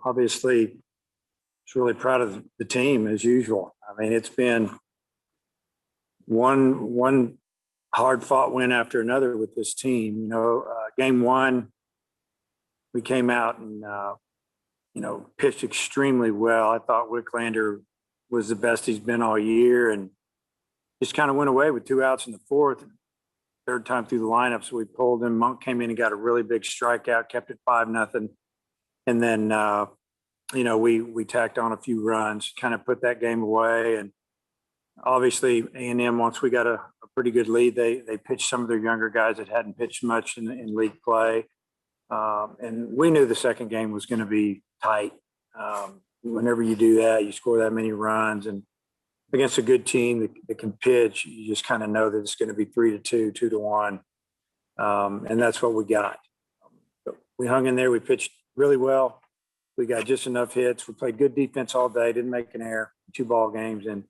Obviously, was really proud of the team as usual. I mean, it's been one hard fought win after another with this team. Game one, we came out and pitched extremely well. I thought Wicklander was the best he's been all year, and just kind of went away with 2 outs in the fourth. Third time through the lineup, so we pulled him. Monk came in and got a really big strikeout, kept it 5-0, and then we tacked on a few runs, kind of put that game away. And obviously A&M, once we got a pretty good lead, they pitched some of their younger guys that hadn't pitched much in league play, and we knew the second game was going to be tight. Whenever you do that, you score that many runs, and against a good team that can pitch, you just kind of know that it's going to be 3-2, 2-1, and that's what we got. We hung in there. We pitched really well. We got just enough hits. We played good defense all day. Didn't make an error. 2 ball games, and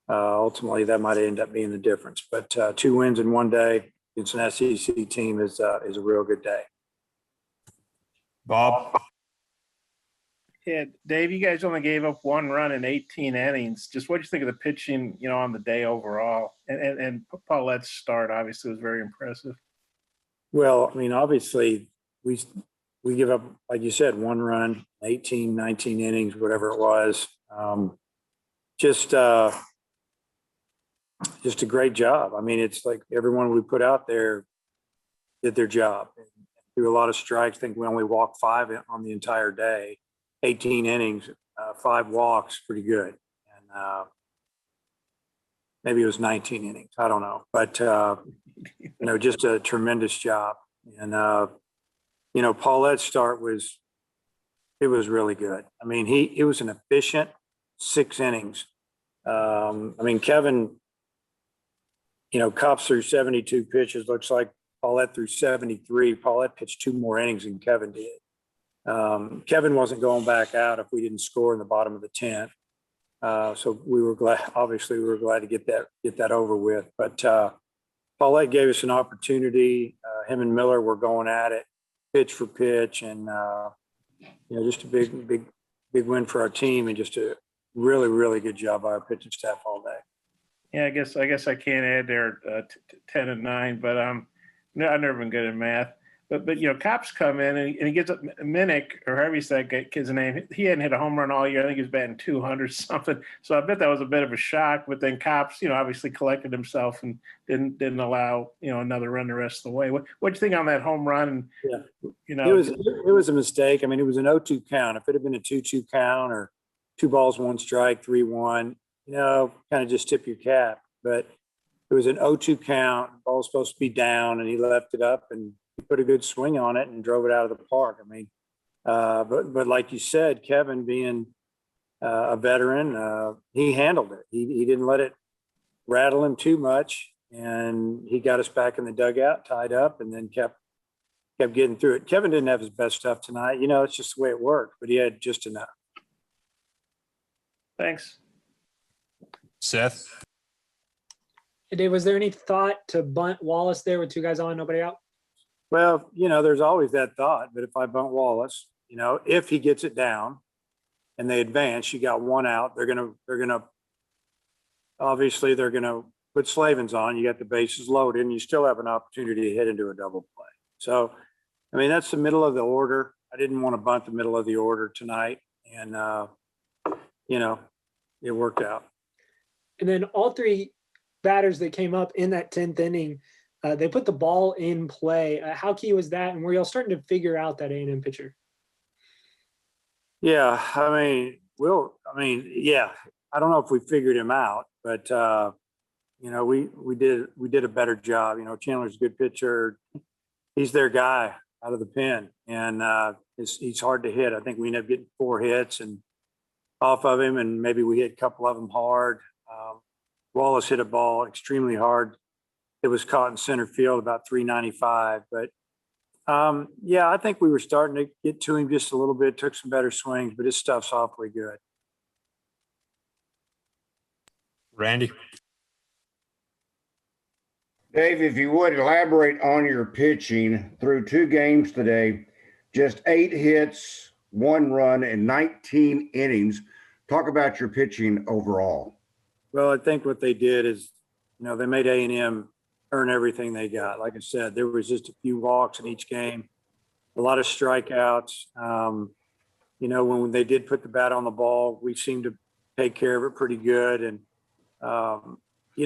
ultimately that might end up being the difference. But 2 wins in one day against an SEC team is a real good day. Bob. Yeah, Dave, you guys only gave up 1 run in 18 innings. Just what do you think of the pitching, on the day overall? And Pallette's start obviously was very impressive. Well, I mean, obviously we give up, like you said, 1 run, 18, 19 innings, whatever it was. Just a great job. I mean, it's like everyone we put out there did their job. And through a lot of strikes, I think we only walked 5 on the entire day. 18 innings, 5 walks, pretty good. And maybe it was 19 innings. I don't know. But, just a tremendous job. And, Paulette's start was really good. I mean, it was an efficient 6 innings. Kevin, Cops threw 72 pitches. Looks like Pallette threw 73. Pallette pitched 2 more innings than Kevin did. Kevin wasn't going back out if we didn't score in the bottom of the 10th. So we were glad to get that over with. But Pallette gave us an opportunity. Him and Miller were going at it, pitch for pitch, and just a big win for our team, and just a really, really good job by our pitching staff all day. Yeah, I guess I can't add there 10 and 9, but I've never been good at math. But Cops come in and he gets up Minnick, or however you say that kid's name. He hadn't hit a home run all year. I think he was batting 200 something. So I bet that was a bit of a shock. But then Cops, obviously collected himself and didn't allow another run the rest of the way. What do you think on that home run? Yeah, it was a mistake. I mean, it was an 0-2 count. If it had been a 2-2 count or 2 balls, 1 strike, 3-1, kind of just tip your cap. But it was an 0-2 count. The ball was supposed to be down, and he left it up and he put a good swing on it and drove it out of the park. I mean, but like you said, Kevin being a veteran, he handled it. He didn't let it rattle him too much, and he got us back in the dugout, tied up, and then kept getting through it. Kevin didn't have his best stuff tonight. It's just the way it worked, but he had just enough. Thanks. Seth? Hey, Dave, was there any thought to bunt Wallace there with 2 guys on, nobody out? Well, there's always that thought, but if I bunt Wallace, if he gets it down and they advance, you got 1 out. They're going to put Slavens on. You got the bases loaded, and you still have an opportunity to hit into a double play. So, that's the middle of the order. I didn't want to bunt the middle of the order tonight, and it worked out. And then all 3 batters that came up in that 10th inning, they put the ball in play. How key was that, and were y'all starting to figure out that A&M pitcher? Yeah, yeah. I don't know if we figured him out, but we did a better job. Chandler's a good pitcher. He's their guy out of the pen, and he's hard to hit. I think we ended up getting 4 hits and off of him, and maybe we hit a couple of them hard. Wallace hit a ball extremely hard. It was caught in center field about 395. But, I think we were starting to get to him just a little bit, took some better swings, but his stuff's awfully good. Randy? Dave, if you would elaborate on your pitching through 2 games today, just 8 hits, 1 run in 19 innings. Talk about your pitching overall. Well, I think what they did is, they made A&M earn everything they got. Like I said, there was just a few walks in each game, a lot of strikeouts. When they did put the bat on the ball, we seemed to take care of it pretty good. And,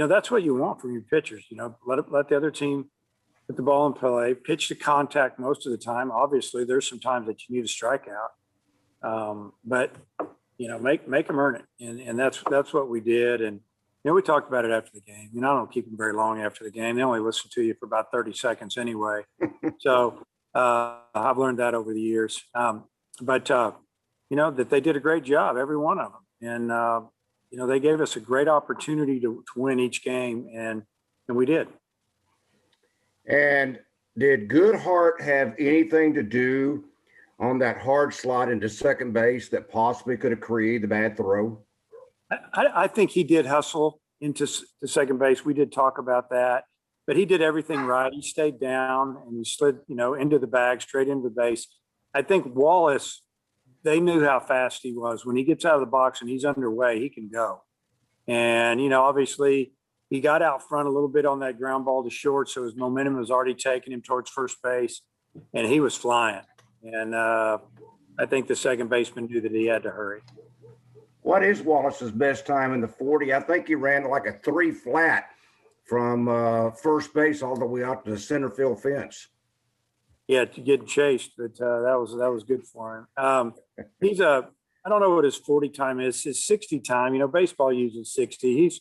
that's what you want from your pitchers. Let the other team put the ball in play, pitch to contact most of the time. Obviously, there's some times that you need a strikeout, but make them earn it, and that's what we did. And we talked about it after the game. I don't keep them very long after the game. They only listen to you for about 30 seconds anyway. So I've learned that over the years. But that they did a great job, every one of them, and they gave us a great opportunity to win each game, and we did. And did Goodhart have anything to do on that hard slot into second base that possibly could have created the bad throw? I think he did hustle into the second base. We did talk about that, but he did everything right. He stayed down and he slid, into the bag, straight into the base. I think Wallace, they knew how fast he was. When he gets out of the box and he's underway, he can go. And, obviously he got out front a little bit on that ground ball to short, so his momentum was already taking him towards first base, and he was flying. And I think the second baseman knew that he had to hurry. What is Wallace's best time in the 40? I think he ran like a 3 flat from first base all the way out to the center field fence. Yeah, to get chased, but that was good for him. I don't know what his 40 time is. His 60 time, baseball uses 60.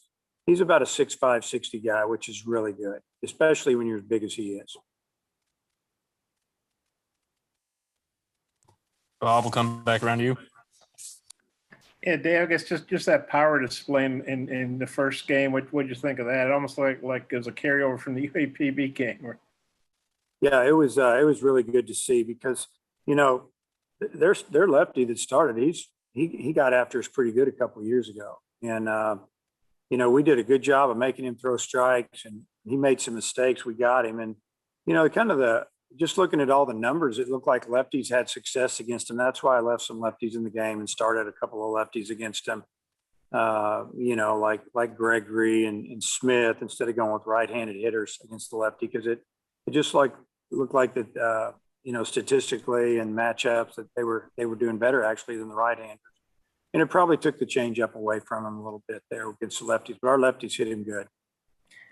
He's about a 6'5", 60 guy, which is really good, especially when you're as big as he is. Bob, will come back around to you. Yeah, Dave, I guess just that power display in the first game. What did you think of that? It almost like it was a carryover from the UAPB game. Yeah, it was really good to see because their lefty that started. He got after us pretty good a couple of years ago, and we did a good job of making him throw strikes, and he made some mistakes. We got him, and just looking at all the numbers, it looked like lefties had success against him. That's why I left some lefties in the game and started a couple of lefties against him. Like Gregory and Smith, instead of going with right-handed hitters against the lefty, because it just looked like that. Statistically and matchups that they were doing better actually than the right-handers. And it probably took the changeup away from him a little bit there against the lefties, but our lefties hit him good.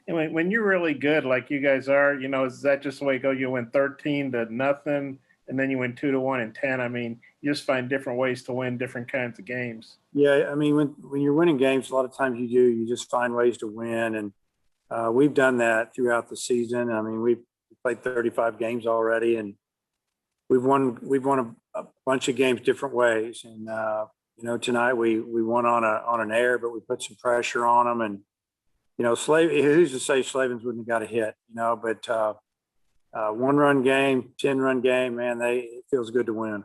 And when you're really good, like you guys are, is that just the way it goes? You win 13-0, and then you win 2-1 and 10. I mean, you just find different ways to win different kinds of games. Yeah, I mean, when you're winning games, a lot of times you just find ways to win, and we've done that throughout the season. I mean, we've played 35 games already, and we've won a bunch of games different ways. And tonight we won on an error, but we put some pressure on them, and who's to say Slavens wouldn't have got a hit, but 1-run game, 10-run game, man, it feels good to win.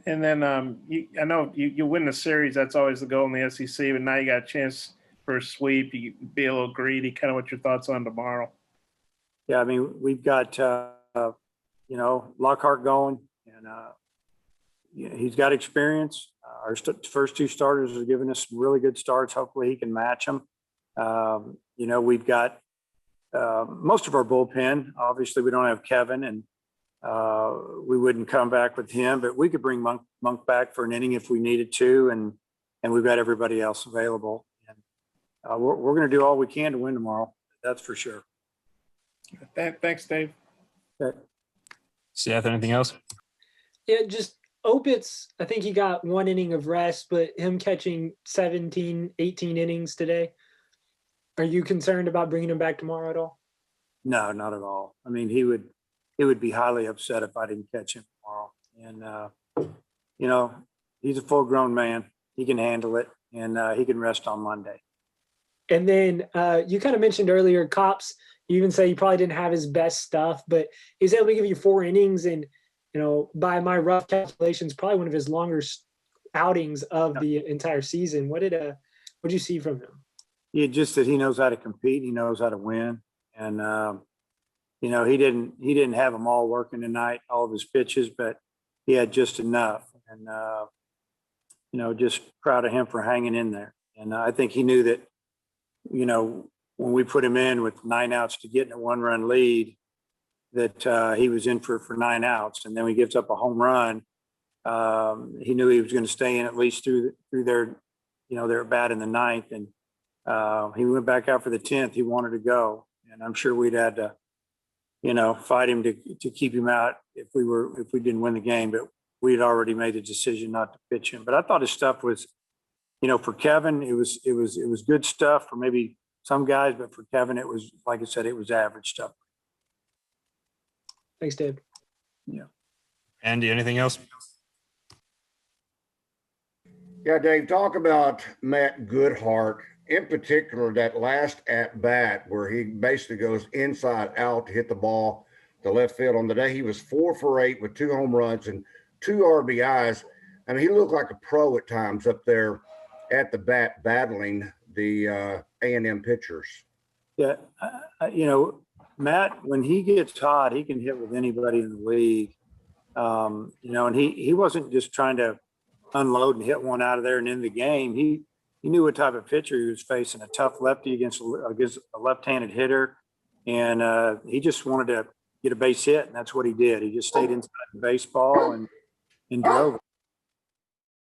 And then I know you win the series. That's always the goal in the SEC, but now you got a chance for a sweep. You be a little greedy. Kind of what your thoughts on tomorrow? Yeah, I mean, we've got, Lockhart going, and he's got experience. Our first 2 starters are giving us some really good starts. Hopefully he can match them. We've got most of our bullpen. Obviously, we don't have Kevin, and we wouldn't come back with him, but we could bring Monk back for an inning if we needed to, and we've got everybody else available. And we're going to do all we can to win tomorrow. That's for sure. Thanks, Dave. Okay. Seth, anything else? Yeah, just Opitz, I think he got 1 inning of rest, but him catching 17, 18 innings today. Are you concerned about bringing him back tomorrow at all? No, not at all. I mean, he would be highly upset if I didn't catch him tomorrow. And, he's a full-grown man. He can handle it, and he can rest on Monday. And then you kind of mentioned earlier, Cops, you even say he probably didn't have his best stuff, but he's able to give you 4 innings and, by my rough calculations, probably one of his longer outings of the entire season. What did you see from him? Yeah, just that he knows how to compete. He knows how to win. And, he didn't have them all working tonight, all of his pitches, but he had just enough. And, just proud of him for hanging in there. And I think he knew that, when we put him in with 9 outs to get in a 1-run lead, that he was in for 9 outs. And then he gives up a home run. He knew he was going to stay in at least through their, their bat in the 9th. And he went back out for the 10th. He wanted to go. And I'm sure we'd had to, fight him to keep him out if we didn't win the game. But we'd already made the decision not to pitch him. But I thought his stuff was, for Kevin, it was good stuff for maybe some guys, but for Kevin, it was, like I said, it was average stuff. Thanks, Dave. Yeah. Andy, anything else? Yeah, Dave, talk about Matt Goodhart, in particular, that last at bat where he basically goes inside out to hit the ball to left field. On the day he was 4 for 8 with 2 home runs and 2 RBIs. I mean, he looked like a pro at times up there at the bat battling the A&M pitchers. Yeah, Matt, when he gets hot, he can hit with anybody in the league. And he wasn't just trying to unload and hit one out of there and end the game. He knew what type of pitcher he was facing, a tough lefty against a left-handed hitter. And he just wanted to get a base hit, and that's what he did. He just stayed inside the baseball and drove it.